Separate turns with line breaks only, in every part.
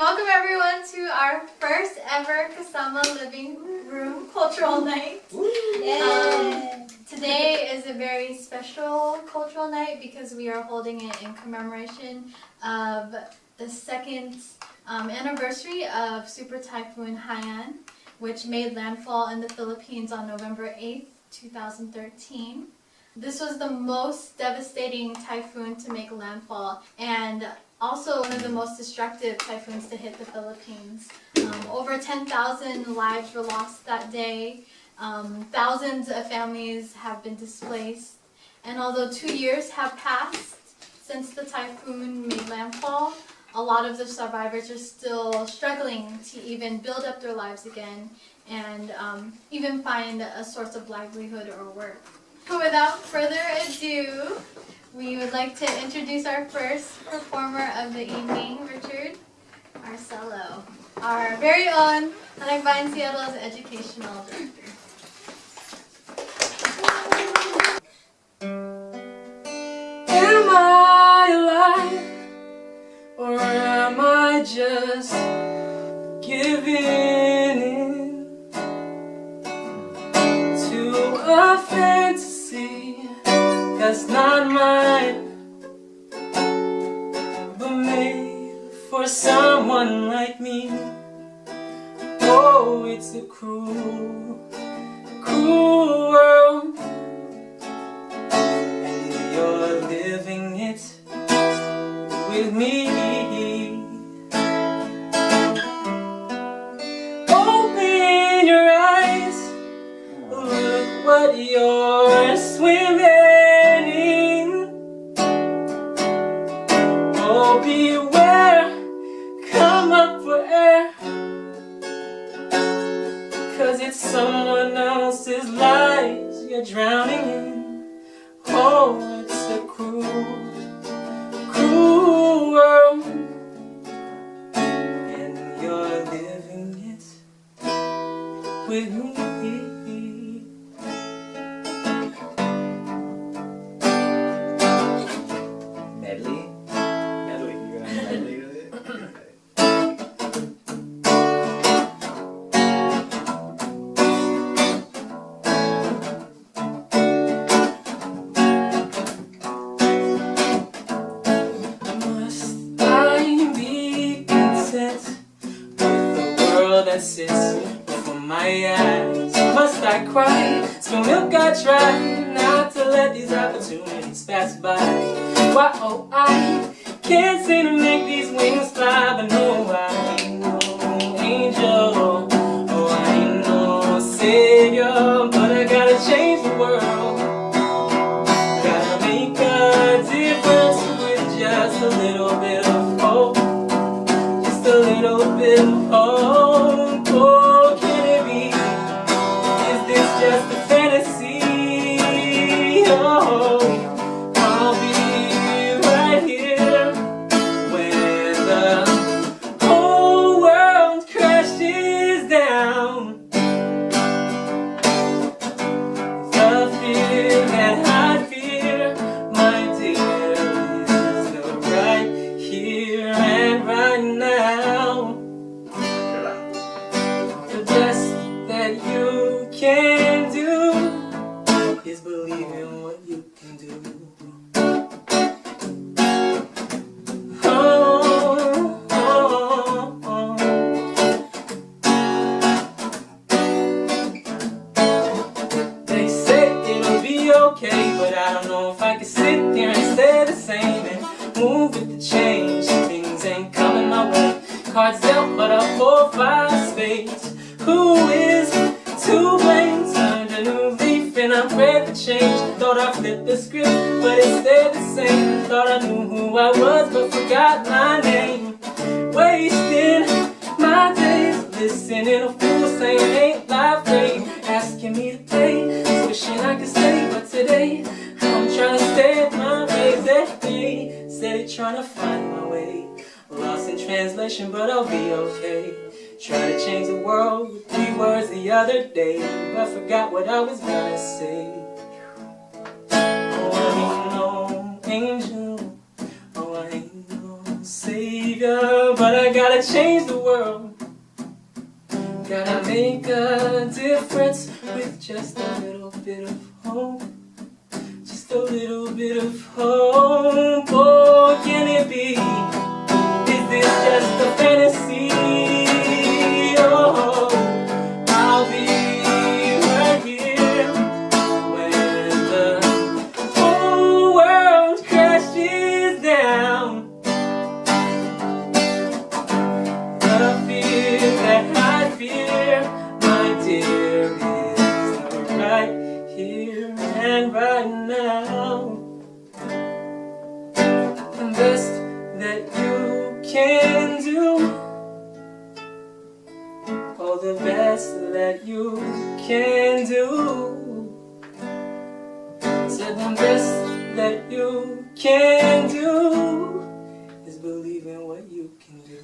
Welcome everyone to our first ever Kasama Living Room Cultural Night. Today is a very special cultural night because we are holding it in commemoration of the second anniversary of Super Typhoon Haiyan, which made landfall in the Philippines on November 8th, 2013. This was the most devastating typhoon to make landfall and also one of the most destructive typhoons to hit the Philippines. Over 10,000 lives were lost that day. Thousands of families have been displaced. And although 2 years have passed since the typhoon made landfall, a lot of the survivors are still struggling to even build up their lives again and even find a source of livelihood or work. Without further ado, we would like to introduce our first performer of the evening, Richard Arcelo, our very own Anakbayan Seattle's educational director.
Am I alive, or am I just giving in to a fantasy that's not mine, but made for someone like me? Oh, it's a cruel, cruel world, and you're living it with me. Open your eyes, look what you're swimming in. Oh, beware, come up for air, 'cause it's someone else's lives you're drowning in. Oh, it's a cruel, cruel world, and you're living it with me.
Medley? Medley, you're gonna medley with it?
Must I be content with the world that sits before my eyes? Must I cry, spill milk I try not to let these opportunities pass by? Why, oh, I can't seem to make these wings fly, but no, I ain't no angel, oh, I ain't no savior, but I gotta change the world. Gotta make a difference with just a little bit of hope, just a little bit of hope. Oh, can it be? Is this just a fantasy? Oh, I'll be right here when the whole world crashes down. The fear that I fear, my dear, is the right here and right now. The best that you can do is believe in what you can do. Oh, oh, oh. They say it'll be okay, but I don't know if I can sit here and stay the same and move with the change. Things ain't coming my way. Cards dealt, but a 4-5 spades. Who is to blame? Turned a new leaf and I prayed for change. Thought I flipped the script, but it stayed the same. Thought I knew who I was, but forgot my name. Wasting my days listening to fools saying ain't life great, asking me to play, wishing I could stay, but today I'm trying to stay at my ways. They steady trying to find my way, lost in translation, but I'll be okay. Try to change the world with 3 words the other day, but forgot what I was gonna say. Oh, I ain't no angel, oh, I ain't no savior. bigger, but I gotta change the world. Gotta make a difference with just a little bit of hope. Just a little bit of hope. Oh, can it be? Is this just a fantasy? Oh, I'll be right here when the whole world crashes down. The fear that I fear, my dear, is right here and right now. The best that you can do. Oh, the best that you can do. Said the best that you can do is believe in what you can do.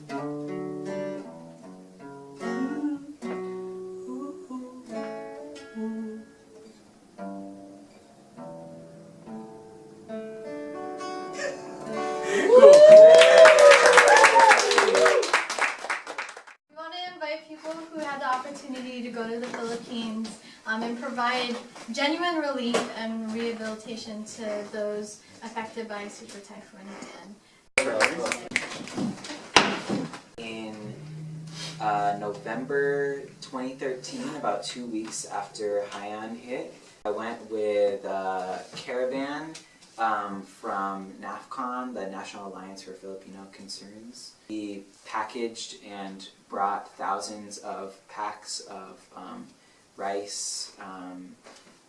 We want to invite people who had the opportunity to go to the Philippines and provide genuine relief and rehabilitation to those affected by Super Typhoon Haiyan.
In November 2013, about 2 weeks after Haiyan hit, I went with a caravan from NAFCON, the National Alliance for Filipino Concerns. We packaged and brought thousands of packs of rice,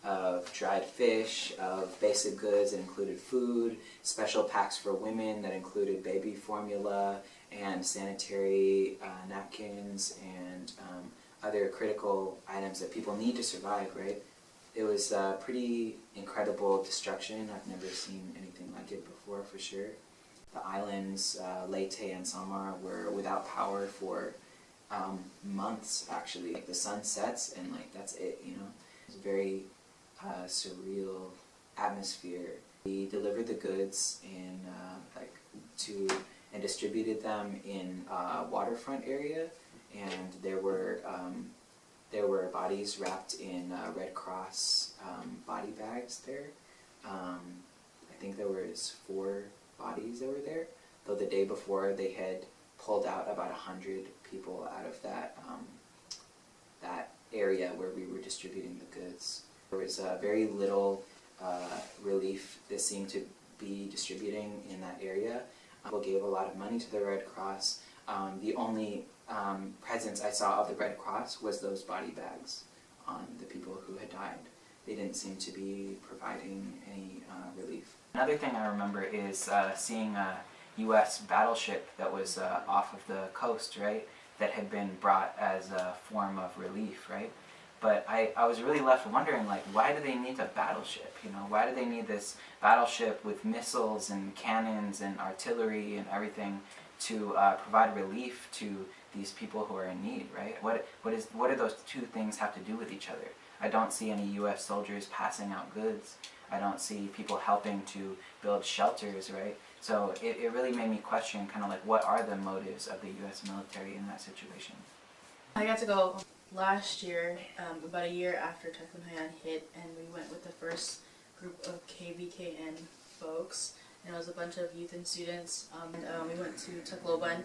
of dried fish, of basic goods that included food, special packs for women that included baby formula and sanitary napkins and other critical items that people need to survive, right? It was pretty incredible destruction. I've never seen anything like it before, for sure. The islands, Leyte and Samar, were without power for months, actually. Like, the sun sets and like that's it, you know? It's a very surreal atmosphere. We delivered the goods in and distributed them in a waterfront area, and there were bodies wrapped in Red Cross body bags there. I think there was 4 bodies that were there, though the day before they had pulled out about 100 people out of that that area where we were distributing the goods. There was very little relief that seemed to be distributing in that area. People gave a lot of money to the Red Cross. The only presence I saw of the Red Cross was those body bags on the people who had died. They didn't seem to be providing any relief. Another thing I remember is seeing a U.S. battleship that was off of the coast, right, that had been brought as a form of relief, right? But I was really left wondering, like, why do they need a battleship, you know? Why do they need this battleship with missiles and cannons and artillery and everything to provide relief to these people who are in need, right? What do those two things have to do with each other? I don't see any U.S. soldiers passing out goods. I don't see people helping to build shelters, right? So it really made me question kind of like, what are the motives of the U.S. military in that situation?
I got to go last year, about a year after Typhoon Haiyan hit, and we went with the first group of KVKN folks, and it was a bunch of youth and students. We went to Tacloban,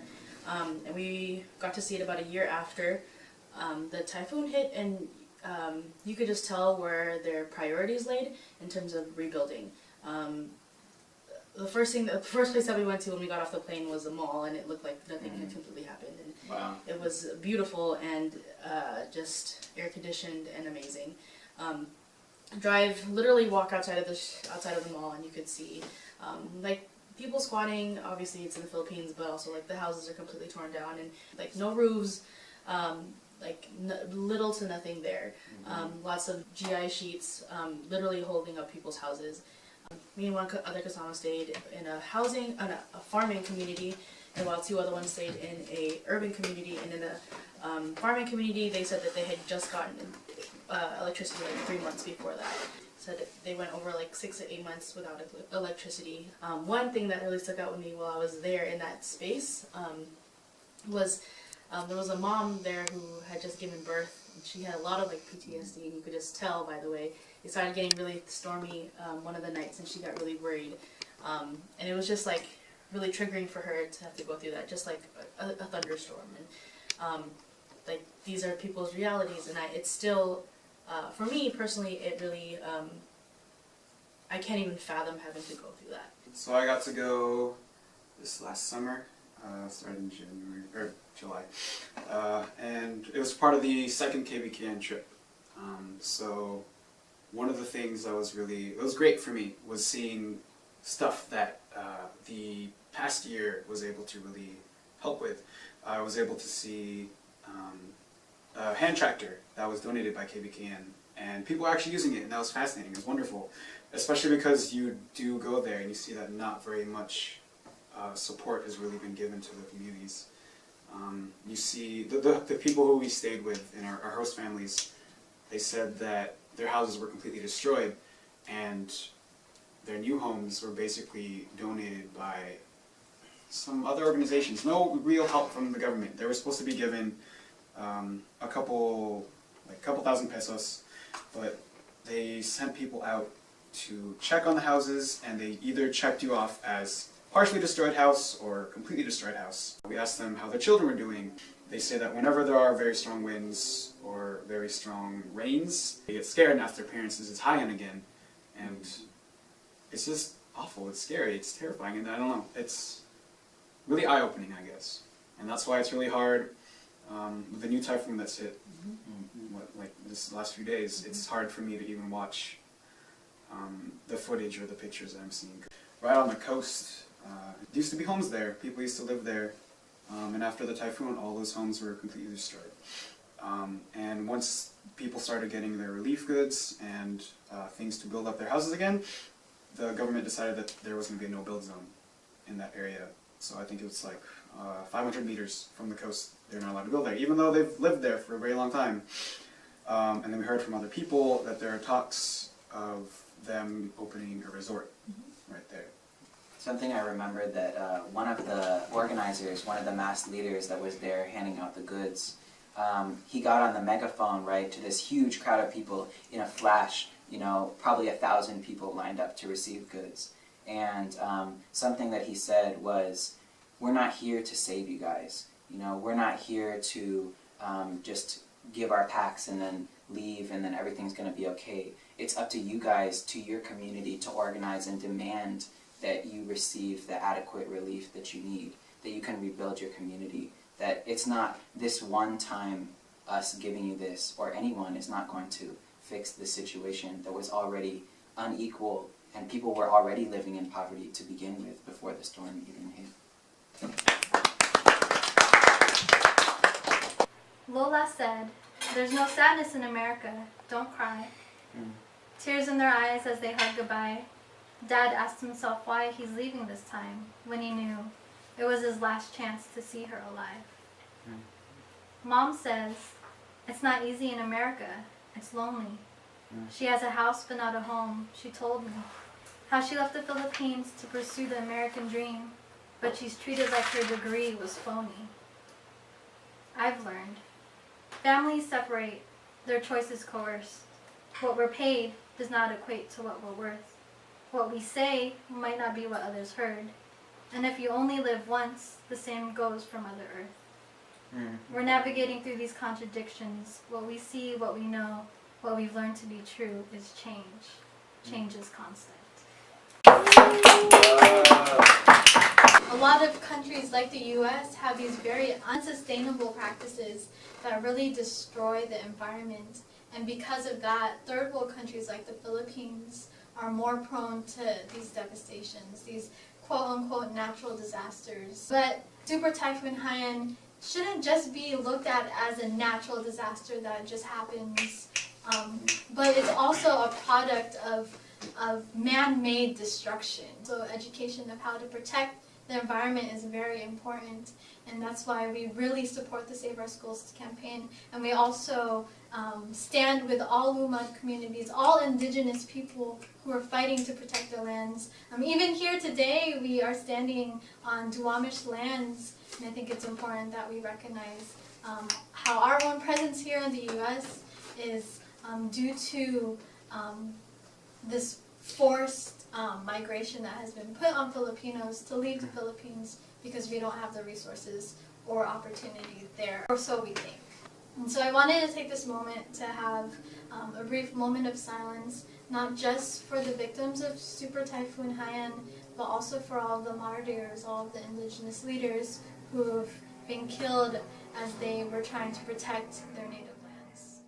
and we got to see it about a year after the typhoon hit, and you could just tell where their priorities laid in terms of rebuilding. The first place that we went to when we got off the plane was the mall, and it looked like nothing had completely happened. And
wow.
It was beautiful and just air conditioned and amazing. Literally walk outside of the mall, and you could see like people squatting. Obviously, it's in the Philippines, but also like the houses are completely torn down and like no roofs. Little to nothing there. Lots of GI sheets literally holding up people's houses. Me and one other Kasama stayed in a farming community, and while 2 other ones stayed in a urban community. And in the farming community, they said that they had just gotten electricity like 3 months before that. said they went over like 6 to 8 months without electricity. One thing that really stuck out with me while I was there in that space was there was a mom there who had just given birth, and she had a lot of like PTSD, and you could just tell by the way it started getting really stormy one of the nights, and she got really worried, and it was just like really triggering for her to have to go through that, just like a thunderstorm. And like these are people's realities, and it's still for me personally, it really I can't even fathom having to go through that.
So I got to go this last summer, started in January or July, and it was part of the second KBKN trip. So one of the things that was great for me was seeing stuff that the past year was able to really help with. I was able to see a hand tractor that was donated by KBKN, and people were actually using it, and that was fascinating. It was wonderful, especially because you do go there and you see that not very much support has really been given to the communities. You see the people who we stayed with in our host families, they said that their houses were completely destroyed, and their new homes were basically donated by some other organizations. No real help from the government. They were supposed to be given a couple thousand pesos, but they sent people out to check on the houses, and they either checked you off as partially destroyed house or completely destroyed house. We asked them how their children were doing. They say that whenever there are very strong winds or very strong rains, they get scared and ask their parents, is it Haiyan again? And it's just awful, it's scary, it's terrifying, and I don't know, it's really eye-opening, I guess. And that's why it's really hard with the new typhoon that's hit, like this last few days, it's hard for me to even watch the footage or the pictures that I'm seeing. Right on the coast, there used to be homes there, people used to live there, and after the typhoon all those homes were completely destroyed. And once people started getting their relief goods and things to build up their houses again, the government decided that there was going to be a no-build zone in that area. So I think it was like 500 meters from the coast, they're not allowed to build there, even though they've lived there for a very long time. And then we heard from other people that there are talks of them opening a resort right there.
Something I remember that one of the organizers, one of the mass leaders that was there handing out the goods, he got on the megaphone, right, to this huge crowd of people in a flash, you know, probably 1,000 people lined up to receive goods. And something that he said was, we're not here to save you guys. You know, we're not here to just give our packs and then leave and then everything's going to be okay. It's up to you guys, to your community, to organize and demand that you receive the adequate relief that you need, that you can rebuild your community, that it's not this one time us giving you this, or anyone is not going to fix the situation that was already unequal, and people were already living in poverty to begin with before the storm even hit.
Lola said, "There's no sadness in America. Don't cry." Tears in their eyes as they hug goodbye. Dad asked himself why he's leaving this time, when he knew it was his last chance to see her alive. Mom says, "It's not easy in America. It's lonely." She has a house but not a home. She told me how she left the Philippines to pursue the American dream, but she's treated like her degree was phony. I've learned families separate, their choices coerced. What we're paid does not equate to what we're worth. What we say might not be what others heard. And if you only live once, the same goes for Mother Earth. We're navigating through these contradictions. What we see, what we know, what we've learned to be true is change. Change is constant. A lot of countries like the US have these very unsustainable practices that really destroy the environment. And because of that, third world countries like the Philippines are more prone to these devastations, these quote-unquote natural disasters. But Super Typhoon Haiyan shouldn't just be looked at as a natural disaster that just happens, but it's also a product of man-made destruction. So education of how to protect the environment is very important, and that's why we really support the Save Our Schools campaign. And we also stand with all Lumad communities, all indigenous people who are fighting to protect their lands. Even here today, we are standing on Duwamish lands, and I think it's important that we recognize how our own presence here in the U.S. is due to this forced migration that has been put on Filipinos to leave the Philippines because we don't have the resources or opportunity there, or so we think. And so I wanted to take this moment to have a brief moment of silence, not just for the victims of Super Typhoon Haiyan, but also for all of the martyrs, all of the indigenous leaders who have been killed as they were trying to protect their native lands.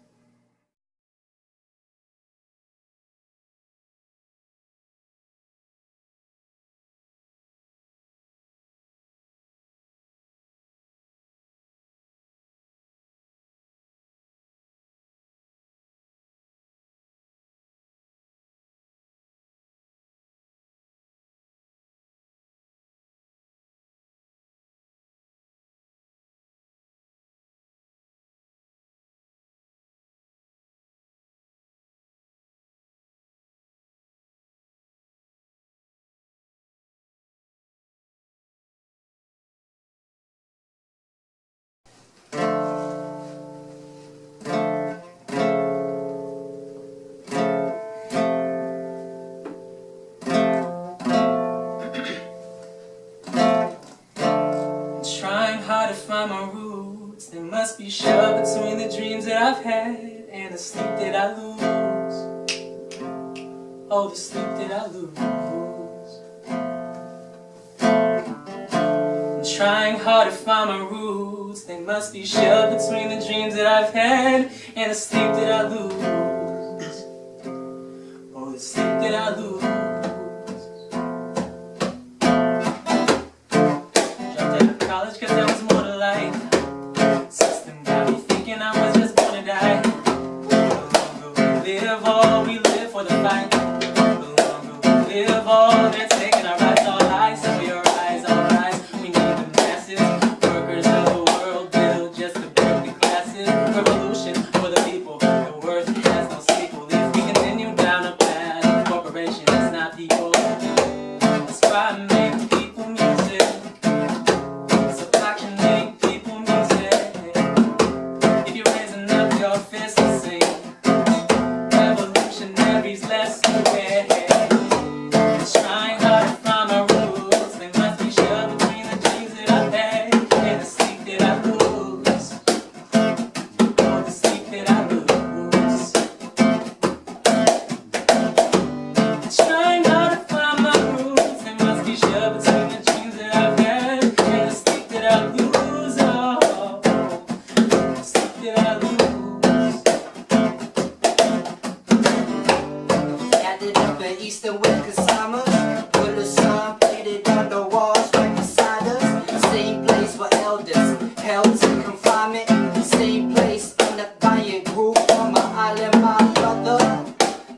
Hard to find my roots. They must be shoved between the dreams that I've had and the sleep that I lose. Oh, the sleep that I lose. I'm trying hard to find my roots. They must be shoved between the dreams that I've had and the sleep that I lose. Oh, the sleep that I lose. Cause there was more to life. System got me thinking I was just born to die. The longer we live, all we live for the fight. The longer we live, all they're taking our rights. All eyes, so we rise, all rise. We need the masses, workers of the world, build just to break the classes. Revolution for the people, the worst has no sequel. If we continue down a path of corporations, it's not people. That's why I make people music.
Eastern with Kasama, with a sign painted on the walls right beside us. Same place for elders, held in confinement. Same place, Anakbayan group on my island, my brother.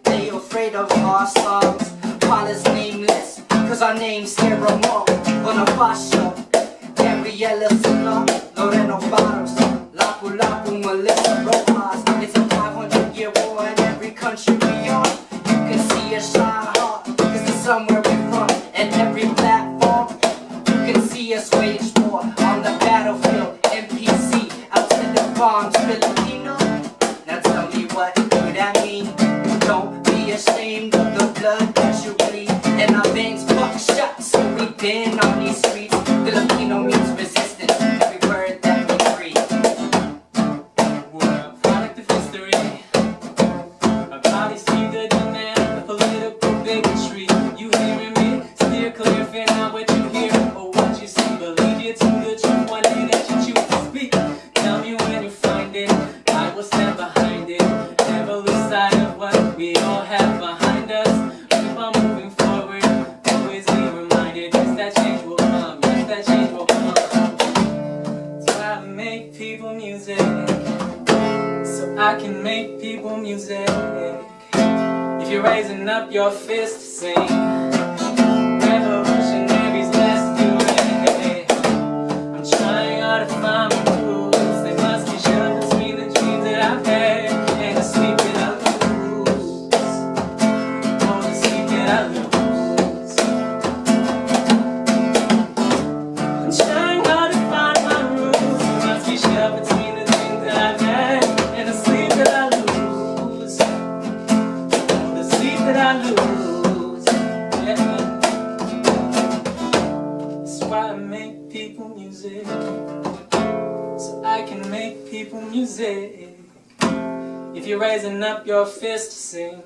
They afraid of our songs, while it's nameless, cause our names scare them all. Bonafascio, Gabriela Silla, Loreno Barros, Lapu Lapu, Melissa Rojas. It's a 500-year war in every country we are. You can see us shine hard, cause it's somewhere we're from. And every platform, you can see us wage war on the battlefield. NPC, out to the farms, Filipino. Now tell me what do that mean? Don't be ashamed of the blood that you bleed. And our veins buckshot, so we've been on these streets. Filipino means resistance, every word that we breathe.
We're a product of history. Our bodies see the demand, the political bigotry. You hearing me? Steer clear, fear not what you hear or what you see. Believe you to the truth one day that you choose to speak. Tell me when you find it, I will stand behind it. Never lose sight of what we all have behind us. Keep on moving forward, always be reminded. Yes, that change will come, yes, that change will come. That's why I make people music, so I can make people music. If you're raising up your fist, sing. Revolutionaries, let's do it. people music. If you're raising up your fist to sing,